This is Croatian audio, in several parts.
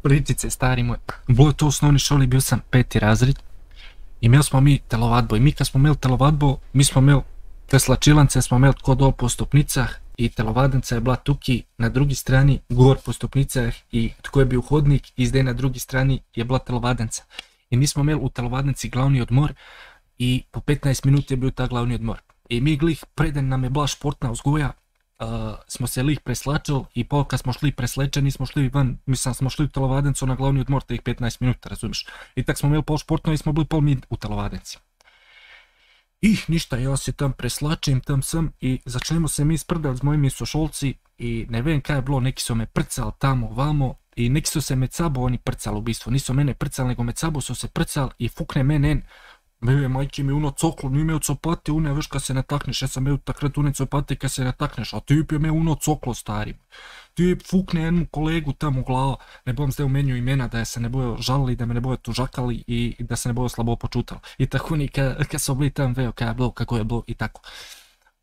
pričice, stari moj. Bilo je to u osnovni školi, bio sam 5. razred. I imeli smo mi telovadbo. I mi kad smo imeli telovadbo, mi smo imeli te slačilance, smo imeli tko dol po stupnicah i telovadnica je bila tuki na drugi strani, gor po stupnicah i tko je bio hodnik i zdaj na drugi strani je bila telovadnica. I mi smo imeli u telovadnici glavni odmor i po 15 minuta je bio ta glavni odmor. I mi glih, preden nam je bila športna uzgoja, smo se lih preslačili i kad smo šli preslečeni smo šli van, mislim smo šli u telovadnicu na glavni odmor tih 15 minuta, razumiješ. I tak smo imeli pol športno i smo bili pol mi u telovadnici. I ništa, ja se tam preslačim, tam sam i začnemo se mi sprdati s mojimi sošolci i ne vem kaj je bilo, neki su me prcali tamo, vamo i neki su se med sabo oni prcali u bistvu, nisu mene prcali nego med sabo su se prcali i fukne mene majke mi uno coklo, nije imao copate, une, veš kad se natakneš, ja sam imao takrat une copate kad se natakneš, a tip je imao uno coklo stari. Tip fukne jednu kolegu tamo u glava, ne bojim zdaj umenju imena da se ne bojo žalili, da me ne bojo tužakali i da se ne bojo slabo počutali. I tako oni kad su bili tam veo kaj je bilo, kako je bilo i tako.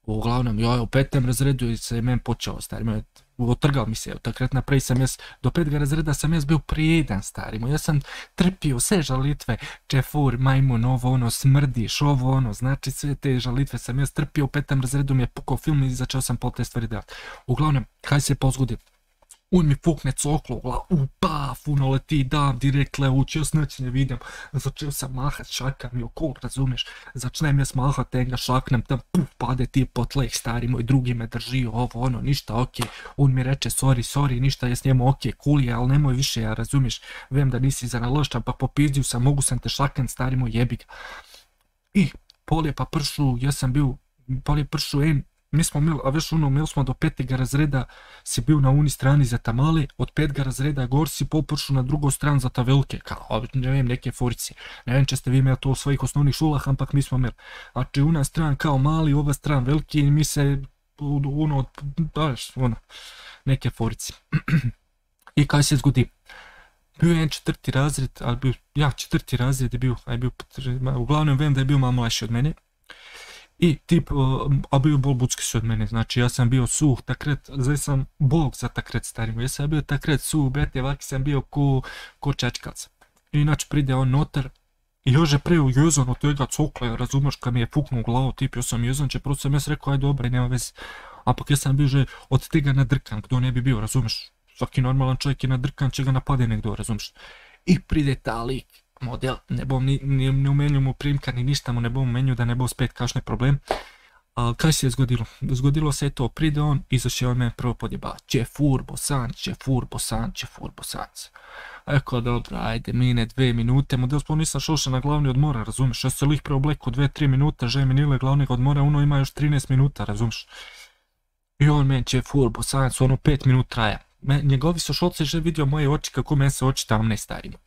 Uglavnom, ja u 5. razredu se men počeo, stari, otrgal mi se, takrat naprej sam jes, do 5. razreda sam jes bio prijedan, stari, ja sam trpio sve žalitve, čefur, majmun, ovo ono, smrdiš, ovo ono, znači sve te žalitve sam jes trpio, u 5. razredu mi je pukao film i začeo sam pol te stvari delati. Uglavnom, kaj se pozgodi? On mi fukne coklo u glavu, paf, ono leti, dam, direkt leuć, ja snać ne vidim, začeo sam mahat šakam i okol, razumiješ, začnem jes mahat, tenga šaknem, tam puf, pade ti po tleh, stari moj, drugi me drži, ovo, ono, ništa, okej, on mi reče, sorry, ništa, jes njemu, okej, cool je, ali nemoj više, ja razumiješ, vem da nisi za nalošćan, pa popizdio sam, mogu sam te šaknem, stari moj, jebi ga. I, pol je pa pršu, ja sam bio, pol je pršu mi smo imeli, a veš ono, imeli smo do 5. razreda si bil na uni strani za ta male, od 5. razreda gor si popršu na drugo stran za ta velike, kao, ne vem, neke forice. Ne vem če ste vi imeli to u svojih osnovnih šulah, ampak mi smo imeli. Znači, una stran kao mali, ova stran veliki i mi se, ono, daš, ono, neke forice. I kaj se zgodi? Bio je jedan 4. razred, ali bio, ja, 4. razred je bio, uglavnom vem da je bio malo mlaši od mene. I tip, a bio bol bučki su od mene, znači ja sam bio suh takrat, zdaj sam bog za takrat starimo, ja sam bio takrat suh, brate, ovaki sam bio ko čačkac. I inače pride on notar i još je preo jezan od tega cokla, razumeš, kad mi je fuknuo u glavu, tip, ja sam jezan, prvo sam jes rekao, aj dobro, nema veze, ampak ja sam bio že od tega nadrkan, kdo ne bi bio, razumeš, svaki normalan čovjek je nadrkan, če ga napade nekdo, razumeš. I pride ta lik, model, ne bom ne umenil mu primka ni ništa mu ne bom umenil, da ne bo spet kakšne problem. Kaj se je zgodilo? Zgodilo se je to, pride on i začeo je me prvo podjebavati. Čefur, bosanc. Eko, dobro, ajde, mine 2 minute, model spolu nisam šao še na glavni odmora, razumiješ, ja se lih preobleko 2-3 minuta, že minile glavnog odmora, ono ima još 13 minuta, razumiješ. I on men čefur, bosanc, ono 5 minut traja. Njegovi sošolci že vidio moje oči kako men se oči tamne starimo.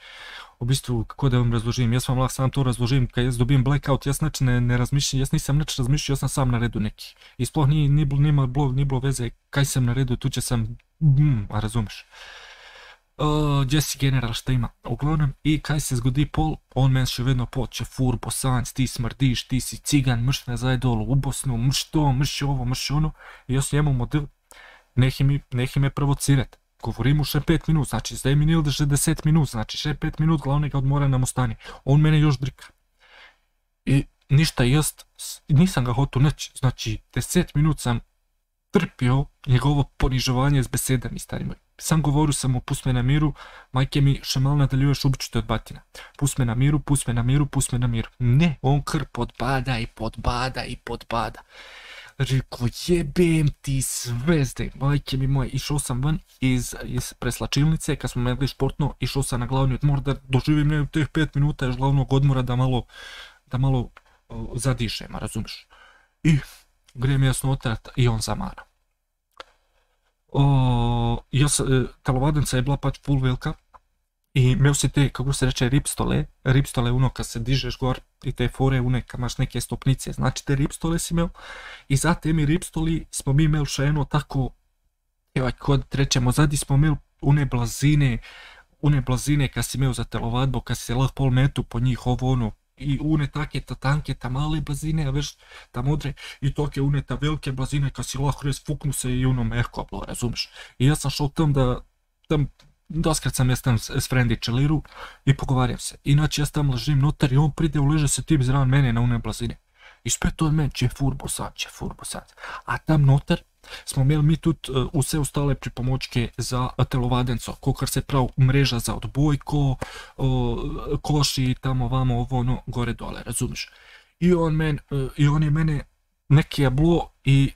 U bistvu, kako da vam razložim, jaz vam lahko sam to razložim, kad jaz dobim blackout, jaz nič ne razmišljam, jaz nisam nič razmišljal, jaz sam sam naredil neki. I sploh ni bilo veze kaj sam naredil, tu će sam, a razumeš. Jesse general šta ima, uglavnom, i kaj se zgodi pol, on men še vedno poče, fur, bosanc, ti smrdiš, ti si cigan, mrš nazaj dolu u Bosnu, mrš to, mrš ovo, mrš ono, i jaz njemu model, nehi me provocirat. Govorim mu še 5 minut, znači zdaj mi nilde že 10 minut, znači še 5 minut glavnega odmora nam ostane. On mene još drika. I ništa, jaz nisam ga hotel nič, znači 10 minut sam trpio njegovo ponižovanje s besedami, stari moj. Sam govorio sam mu, pust me na miru, majke mi še malo nadaljuješ, ubiću te od batina. Pust me na miru. Ne, on kar podbada. Rekao, jebem ti zvezde, majke mi moje, išao sam van iz preslačilnice, kad smo imali športno, išao sam na glavni odmor da doživim ne teh 5 minuta još glavnog odmora da malo zadišem, razumiješ. I grem jaz noter i on zamara. Telovadnica je bila pač full velika i imel si te, kako se reče, ripstole, ono kad se dižeš gor i te fore, une kad imaš neke stopnice, znači te ripstole si imel i za temi ripstoli smo mi imeli še eno tako, evo kod rečemo, zadi smo imeli une blazine kad si imel za telovadbo, kad si se lah pol metu po njih, ovo ono, i une take ta tanke, ta male blazine, a veš, ta modre, i toke une ta velike blazine, kad si lah res fuknu se i ono mehko, razumiješ. I ja sam šao tam doskrat sam ja tam s frendi čeliru i pogovarjam se. Inače ja tam ležim noter i on pride uleže se tip zran mene na one blazine. I spet od mene će furbo sad. A tam noter smo imeli mi tu vse ostale pripomočke za telovadenco, kokar se prav mreža za odbojko, koši, tamo vamo, ovo, ono, gore dole, razumiješ. I on je mene neki jablo i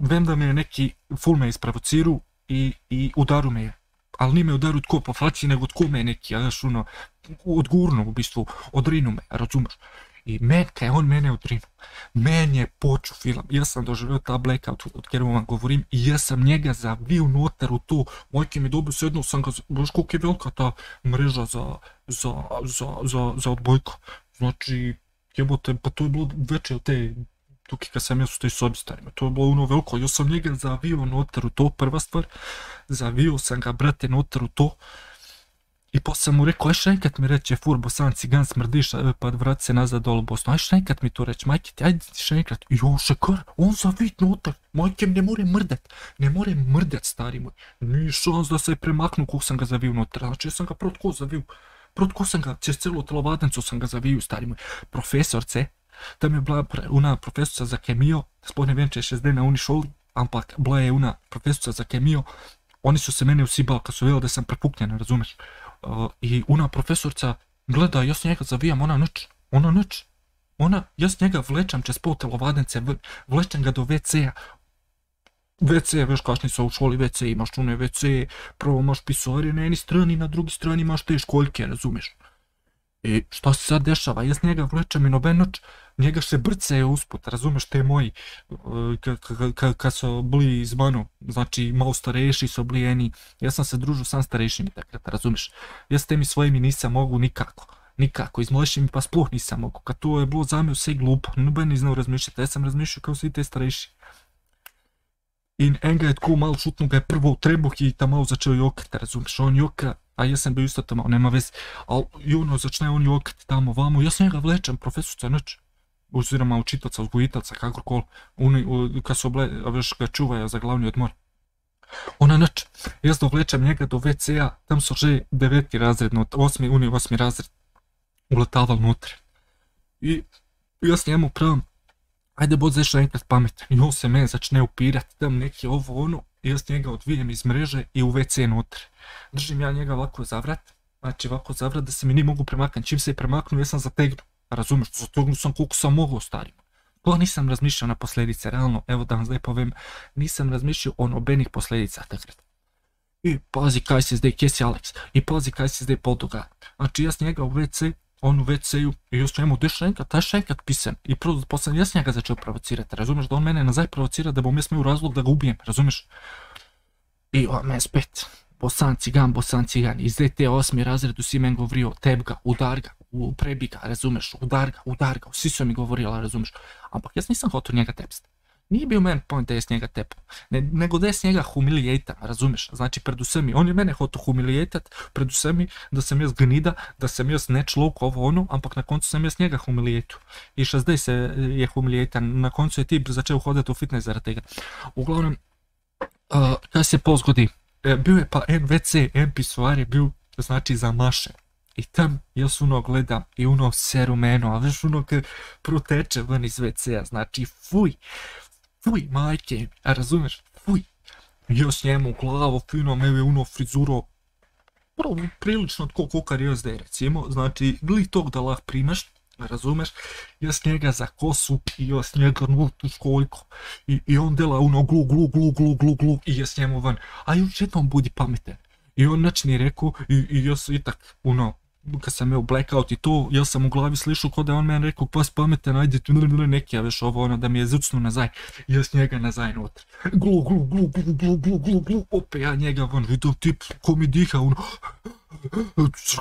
vem da me je neki ful me isprovociru i udaru me je. Ali nije me udaru tko po faci, nego tko me neki, znaš, ono, odgurno u bistvu, odrinu me, razumiješ. I kad je on mene odrinu, men je poču film, ja sam doživio ta blackout od kjer vam govorim i ja sam njega zavio noter u to, mojke mi dobro sednuo sam ga, baš koliko je velika ta mreža za odbojku. Znači, jebote, pa to je bilo veće od te tuki kad sam ja su te sobi starima, to je bilo ono veliko, ja sam njega zavio noter u to, prva stvar, zavio sam ga, brate, noter u to. I posle sam mu rekao, aj šenkat mi reće, fur, Bosan, cigan, smrdiš, pa vrati se nazad dole u Bosnu, aj šenkat mi to reći, majke ti, ajde ti šenkat. I on šekar, on zavit notak, majke mi ne more mrdet, stari moj. Nije šans da se je premaknu kako sam ga zavio notar, znači ja sam ga protko zavio, protko sam ga, čez celu telovadencu sam ga zavio, stari moj. Profesorce, tam je bila una profesorica za kemio, sploh ne vem če je še zdaj na uni šoli, ampak bila je una profesorica za kemio, oni su se mene usibali kad su vidjeli da sam prepuknjen, razumeš? I una profesorica gleda, ja s njega zavijam, ona nič. Ja s njega vlečam čez pol telovadence, vlečem ga do WC-a. WC, veš kašni su u školi WC, imaš čune WC, prvo imaš pisoarije na jedni strani, na drugi strani imaš te školjke, razumiješ? I šta se sad dešava, ja s njega vlečem i noben noć, njega se brce usput, razumeš, te moji, kad su bili iz manu, znači malo starejši su bili eni, ja sam se družio sam starejšimi, dakle, razumeš, ja s temi svojimi nisam mogu nikako, iz mlejšimi pa sploh nisam mogu, kad to je bilo za me sve glupo, noben ne znao razmišljati, ja sam razmišljao kao svi te starejši. I enga je tako malo šutnu ga je prvo u trebuh i tam malo začeo jokati, razumiješ, on joka, a ja sam bio isto tamo, nema veze, ali ono začne on jokati tamo vamo, ja sam njega vlečem, profesorca nič, oziroma učitelca, uzgojitelca, kakorkoli, kad su veš ga čuvaja za glavni odmor. Ona nič, jaz dovlečem njega do WC-a, tam su že 9. razred, 8. razred, uletaval nutra. I ja s njemu pravim, ajde bod zdaj še enkrat pametan, i on se mene začne upirat, tam neki ovo ono, i ja s njega odvijem iz mreže i u WC nutra. Držim ja njega ovako za vrat, znači ovako za vrat da se mi nije mogu premaknuti, čim se je premaknuo ja sam zategnuo, razumiješ, zategnuo sam koliko sam mogao, stari. To nisam razmišljao na posljedice, realno, evo da vam zdaj povem, nisam razmišljao o nobenih posljedica takrat. I pazi kaj se zdaj, kje si Alex, i pazi kaj se zdaj podogaja. Znači ja s njega u WC, on u WC-u i još njemu gdje šenkat, taj šenkat pisan. I posle ja s njega začeo provocirati, razumiješ, da on mene nazaj provocira da bom ja smio razlog da ga ubijem, razumiješ. I on me spet, Bosan cigan, i zdaj te 8. razredu si men govorio, teb ga, udar ga, prebi ga, razumiješ, udar ga, svi su mi govorili, razumiješ. Ampak ja nisam hotel njega tepsti. Nije bio men point da je s njega tepao, nego da je s njega humilijetan, razumiješ, znači predu svemi, on je mene hoto humilijetat, predu svemi da sam jas gnida, da sam jas nečlovk ovo ono, ampak na koncu sam jas njega humilijetu. I šta zdaj se je humilijetan, na koncu je tip začeo hodati u fitness zarad tega. Uglavnom, kaj se pozgodi, bio je pa en WC, en pisoar je bil, znači zamašen. I tam jaz uno gledam i uno se rumeno, a veš uno kad proteče ven iz WC-a, znači fuj, majke, a razumeš, fuj. Jaz njemu glavo fino, me je uno frizuro, prilično tko kokar je zdaj recimo, znači glih tog da lah primeš, razumeš, jaz njega za kosu i jaz njega nultu školjku i on dela uno glu i jaz njemu van, a još jednom budi pametan. I on nič nije rekao i jaz itak, ono, kad sam imao blackout i to, ja sam u glavi slišao ko da je on meni rekao, pas pametan, ajde tu neki, ja veš ovo, ono, da mi je zucnu nazaj, i ja s njega nazaj nutra. Glu, opet ja njega van, vidim tip ko mi diha, ono,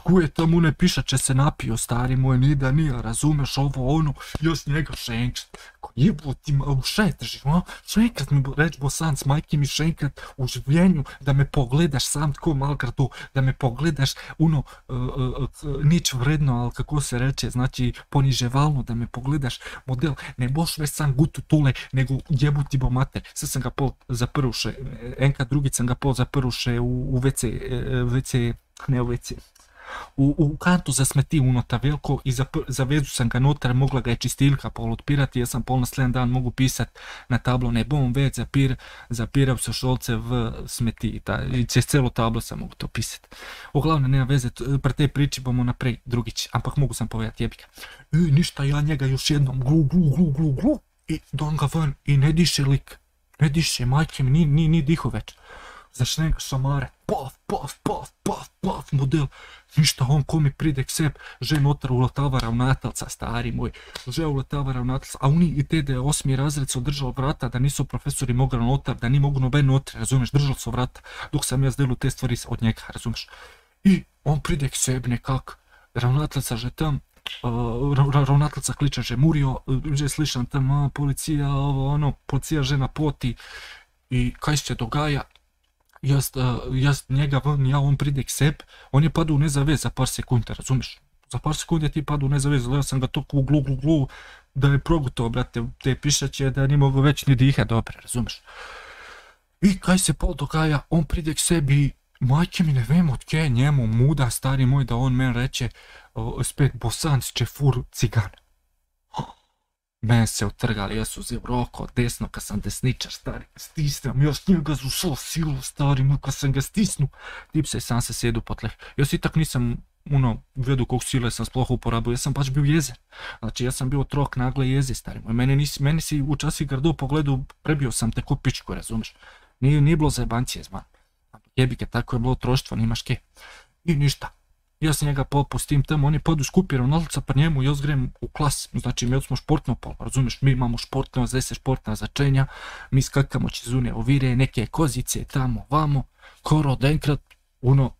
Ko je tamo ne piše će se napio, stari moj, ni da nije, razumeš ovo, ono, još njega šenkat. Ko jeboti ma u šetrži, a? Šenkat mi reč Bosanac, majke mi šenkat u življenju, da me pogledaš sam tko malgradu, da me pogledaš, ono, nič vredno, ali kako se reče, znači poniževalno, da me pogledaš, model, ne boš već sam gutu tule, nego jebuti bo mater. Sad sam ga pol zaprvuše, enka drugi sam ga pol zaprvuše u WC, ne u WC, u kantu za smeti unota veliko i za vezu sam ga notar, mogla ga je čistilka pol otpirati, ja sam pol na sljedeći dan mogu pisat na tablo ne bom već zapirao se šolce v smeti i čez celo tablo sam mogu to pisat. Uglavnom nema veze, pre te priči bomo naprej drugić, ampak mogu sam povedati jebika. Ništa, ja njega još jednom glu i don ga ven i ne diše lik, ne diše, majke mi, ni diho već. Začne ga šamare, paf, model, ništa, on ko mi pride k seb, že notar uletava ravnatalca, stari moj, že uletava ravnatalca, a oni i te da je 8. razred su držali vrata, da nisu profesori mogli notar, da ni mogu noben notar, razumeš, držali su vrata, dok sam ja zdelu te stvari od njega, razumeš. I on pride k sebi nekak, ravnatalca že tam, ravnatalca kliča že murio, že slišam tam, policija, ovo, ono, policija že na poti, i kaj se dogaja, jaz njega ven, ja, on pride k sebi, on je padao u nezavez za par sekunde, razumiješ? Za par sekunde ti padao u nezavez, gledao sam ga to glu, da je progutao, brate, te pišaće da ni mogu već ni dihat, dobro, razumiješ? I kaj se pol dogaja, on pride k sebi, majke mi ne vem od kje njemu muda, stari moj, da on men reče, spet Bosanac će fur cigan. Men se utrgali, ja su uzeo roko desno, kad sam desničar, stari, stisnem, još njega zušao silu, stari, kad sam ga stisnu, tip se sam se sjedu po tleh. Još itak nisam, vedu kog sile sam sploh uporabio, ja sam baš bio jezen. Znači, ja sam bio trok nagle jeze, stari moj, meni si u časi grdo pogledu, prebio sam te ko pičku, razumeš. Nije bilo zajebancije, zman. Jebike, tako je bilo troštvo, nimaš ke. I ništa. Ja sam njega popustim tamo, oni podu skupi ravnateljca pa njemu, ja zgrem u klas, znači mi smo športno pol, razumiješ, mi imamo športno, zese športna začenja, mi skakamo čez une ovire, neke kozice, tamo, vamo, koro, denkrat,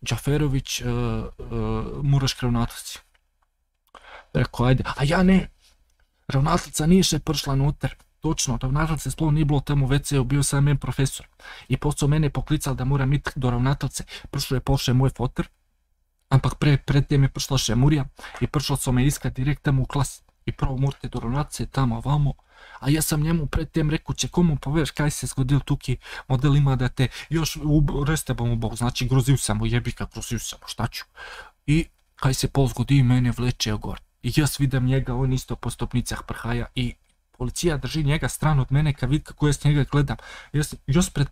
Džaferović, moraš k ravnateljci. Rekao, ajde, a ja ne, ravnateljca nije še pršla noter, točno, ravnateljce sploh nije bilo tamo u WC-u, bio sam men profesor, i posao mene poklical da moram iti do ravnateljce, pršlo je polše moj foter, ampak pred tem je prišla še Murija i prišla so me iskat direkt tamo u klas i prvo morate do ravnateljce tamo vamo, a ja sam njemu pred tem rekao će komu poveš kaj se zgodil tuki, model ima da te još restebom u bok, znači grozio sam mu jebika, grozio sam mu, šta ću. I kaj se pol zgodi, mene vleče gor i ja vidim njega, on isto po stopnicah prhaja i policija drži njega stranu od mene kad vidi kako ja s njega gledam. Još pred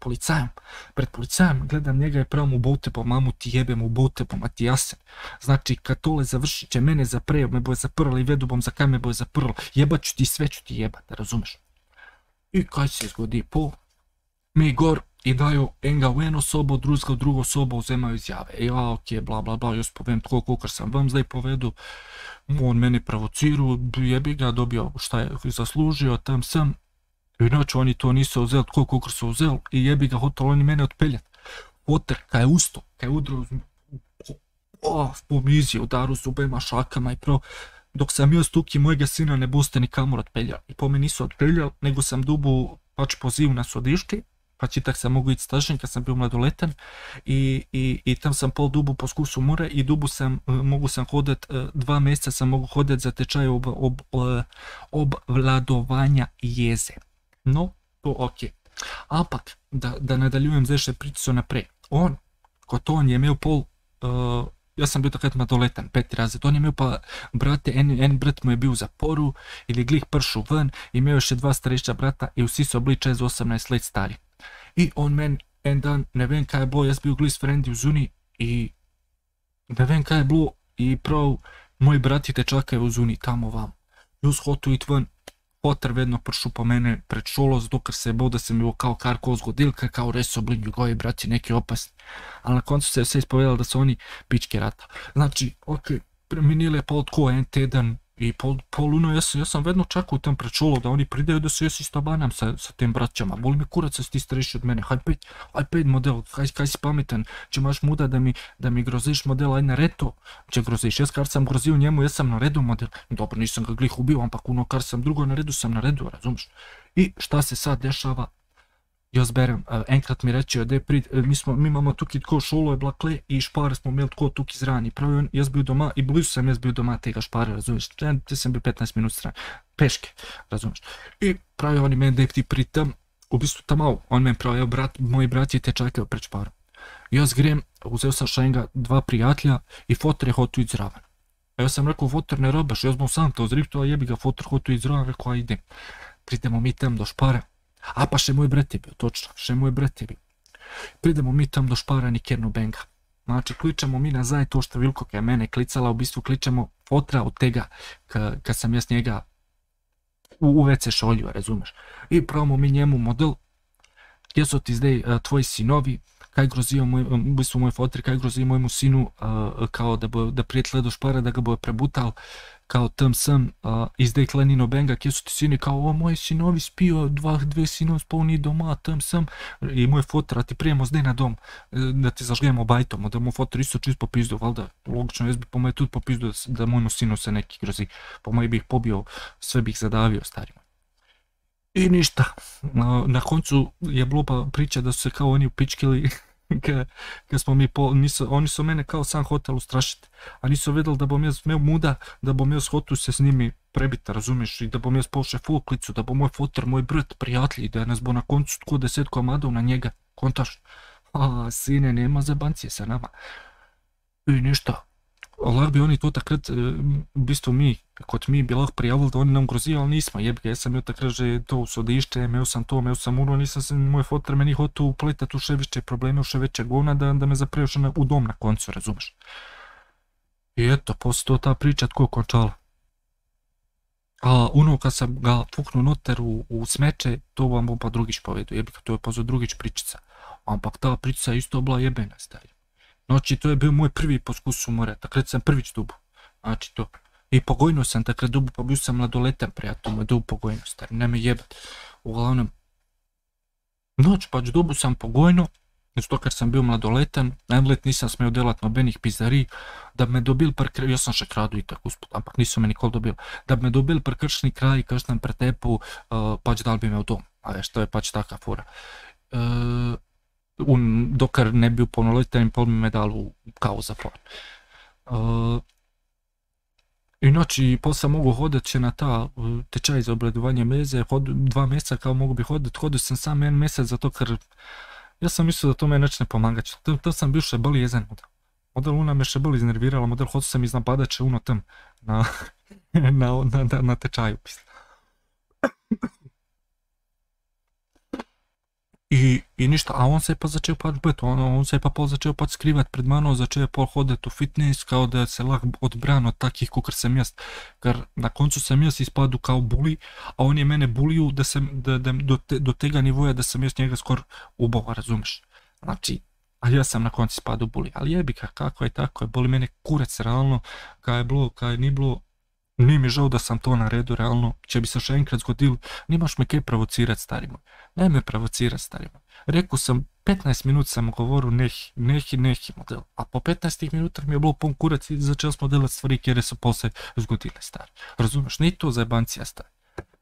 policajem gledam njega i pravom u boutebom, mamu ti jebem u boutebom, a ti jasen. Znači kad tole završi će mene zapreo, me boje zaprli i vedu bom za kaj me boje zaprlo. Jebat ću ti, sve ću ti jebat, razumeš? I kaj se zgodi, mi gor i daju enga u eno sobo, drugega u drugo sobo, uzemaju izjave. Ja, ok, bla bla bla, još povem tko kokar sam vam zdaj povedu. On mene provociru, jebi ga, dobio šta je zaslužio, tam sam. Inače oni to nisu uzeli, tko kokar su uzeli i jebi ga, hoteli oni mene otpeljat. Poter, kaj je usto, kaj je udrao po mizi, udaru zubema, šakama i pro. Dok sam joj stuki mojega sina ne boste nikamor otpeljali. I po me nisu otpeljali, nego sam dubu pač poziv na sodišti. Pa čitak sam mogu ići stažen kad sam bio mladoletan i tam sam pol dubu po skusu more i dubu mogu sam hodat, 2 mjeseca sam mogu hodat za tečaj obvladovanja jeze. No, to ok. Ampak, da nadaljujem zdaj še pričo naprej. Kot on je imel pol, ja sam bio takrat mladoletan, 5. razred, on je imel pa brate, en brat mu je bil v zaporu ili glih pršel ven, imel je še 2 starejša brata i vsi so bili čez 18 let stari. I on men en dan, ne vem kaj je bilo, jaz bil glis frendi v zuni i ne vem kaj je bilo i prav moji brati te čakaju v zuni tamo vam. Jaz hotu it ven, Poter vedno pršel po mene pred šolo, zato ker se je bol, da se mi bo kao karko zgodil, ker kao res so bili njegovi brati neki opasni. Ali na koncu se je vse izpovedalo da su oni pičke rata. Znači, ok, preminile pol tko en teden I pol ono, ja sam vedno čakao tam prečulo da oni pridaju da se ja si stabanam sa tim braćama. Boli me kurac da si ti stariji od mene. Haj pet model, kaj si pametan, če imaš muda da mi groziš model, aj na reto. Če groziš, jaz kar sam grozio njemu, jaz sam na redu model. Dobro, nisam ga glih ubio, ampak ono kar sam drugo na redu, sam na redu, razumiješ? I šta se sad dešava? Jaz berem, enkrat mi reče, da je mi imamo tukaj tako šolo je bila kle i špare smo imeli tako tukaj zrani. Pravi, jaz bil doma i blizu sam jaz bil doma tega špare, razumiješ? Te sam bil 15 minut stran, peške, razumiješ? I pravi, oni meni da je ti pritam, u bistvu tamo, on meni pravi, moji bratje te čakaju pred šparom. Jaz grem, uzeo sam šenga 2 prijatelja i fotor je hotu ići zraven. Ja sam rekao, fotor ne robaš, jaz bom sam to zripto, a jebi ga, fotor hotu ići zraven, rekao, a idem. Pridemo mi tam do špara. A pa še moj brat je bio, točno, še moj brat je bio. Pridemo mi tam do špara Nikernu Benga. Znači, kličemo mi nazaj to što Vilko je mene klicala, u bistvu kličemo fotra od tega kad sam ja s njega u WC šolju, razumeš. I pravimo mi njemu model, gdje su ti zdaj tvoji sinovi, kaj grozio u bistvu moj fotri, kaj grozio mojemu sinu, kao da prijatelj do špara, da ga boje prebutal, kao tam sam, izdej Klenino Benga, kje su ti sini, kao o, moji sinovi spio, 2 sinov spolni doma, tam sam, i moj fotra, ti prijemo zdaj na dom, da ti zažgemo bajtom, da moj fotra isto čist popizdu, valjda, logično, jes bi po moje tudi popizdu da mojemu sinu se neki grozi, po moje bih pobio, sve bih zadavio, starima. I ništa, na koncu je bilo pa priča da su se kao oni upičkili, kad smo mi, oni su mene kao sam hotel ustrašiti, a nisu vidjeli da bom jaz imel muda, da bom jaz hotel se s njimi prebiti, razumiješ, i da bom jaz pošle folklicu, da bo moj fotor, moj brat, prijatelji, da nas bo na koncu tko 10 komadov na njega, kontaš, a sine, nema zebancije sa nama. I ništa. Lah bi oni to takrat, v bistvu mi, kot mi bi lahko prijavili, da oni nam grozijo, ali nismo, jebi ga, jaz sem imel takrat že to v sodišče, imel sem to, imel sem uno, nisem se, moj fotor me ni hotel upletati v še večje probleme, v še večje govna, da me zaprejo še u dom na koncu, razumeš. I eto, posle to ta priča tako končala. A ono kad sam ga fuknuo noter u smeće, to vam bom pa drugič povedao, jebi ga, to je pa za drugič pričica. Ampak ta pričica isto bila jebena, stari. Znači, to je bio moj prvi poskus umora, takrat sam prvič dubu, znači to. I pogojno sam takrat dubu, pa bio sam mladoletan prijatelj, moj dubu pogojno, stari, ne me jebat. Uglavnom, znači, pač dubu sam pogojno, zato ker sam bio mladoletan, na let nisam smeo delat nobenih pizdarij, da bi me dobil ja sam še kradu i tako usput, ampak nisu me nikol dobil, da bi me dobil prekršni kraj, kaž sam pretepu, pač dal bi me u dom, a veš, to je pač taka fora. Dokar ne bi polnoletan i pol bi me dal u kao zatvor. Inači, pol sam mogu hodat će na ta tečaj za obradovanje meze, 2 mjeseca kao mogu bi hodat, hodio sam sam 1 mjesec zato ker ja sam mislio da to me neće pomagać, to sam bio še boli jezen model. Model una me še boli iznervirala, model hoću sam iznapadat će uno tam na tečaju. I ništa, a on se je pa začeo pač biti, on se je pa pol začeo pač skrivat pred mano, začeo je pol hodat u fitness, kao da se lah odbran od takih kukar sam jaz, ker na koncu sam jaz ispadu kao buli, a on je mene buliju do tega nivoja da sam jaz njega skor ubova, razumeš? Znači, a ja sam na koncu ispadu buli, ali jebi ga, kako je tako je, boli mene kurac realno, kaj je bilo, kaj ni bilo. Nije mi žao da sam to naredio, realno, če bi se še enkrat zgodil, nimaš me kaj provocirat, stari moj. Ne me provocirat, stari moj. Rekao sam, 15 minut sam govorio neki model, a po 15 minuta mi je bilo pun kurac i začeli smo delat stvari kjere su posle zgodile, stari. Razumeš, nije to zajebancija, stari.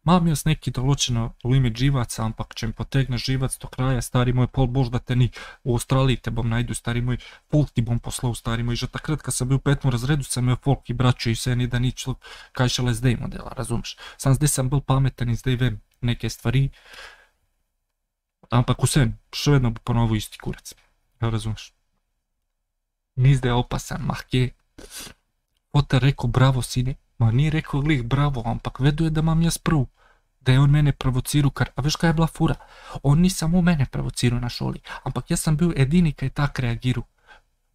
Mam jaz neki določeno limit živaca, ampak če mi potegneš živac do kraja, stari moj, pol bož da te ni u Australiji te bom najdu, stari moj, folk ti bom poslao, stari moj, že takrat kad sam bio u 5. razredu sam imao folk i braću i sve, ni da nič kaj šele zdaj modela, razumeš. Sam zdaj sam bil pametan i zdaj vem neke stvari, ampak vse, še vedno bi ponovo isti kurac, razumeš. Nizde je opasan, mahke, Otar rekao bravo sine, ma nije rekao glih bravo, ampak vedo je da mam jaz prav, da je on mene provocirao, a veš kaj je bila fura, on ni samo mene provocirao na šoli, ampak jaz sam bil edini kaj tak reagirao.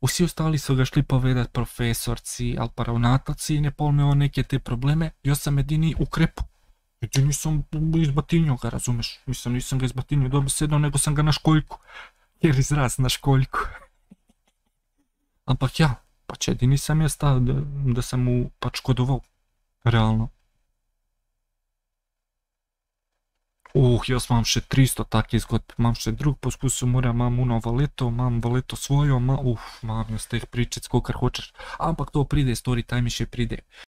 Vsi ostali su ga šli povedat profesorci, ali pa ravnateljci i ne pol me on neke te probleme, jaz sam edini ukrepo. Jedini sam izbatinio ga, razumeš, nisam ga izbatinio do besedno, nego sam ga na školjku, jer izraz na školjku. Ampak ja, pač edini sam jaz ta, da sam mu pač škodoval. Realno. Jaz imam še 300 takih zgodb, imam še drug poskus umora, imam imam valeto svojo, imam jaz teh pričec, kolikor hočeš, ampak to pride, story time še pride.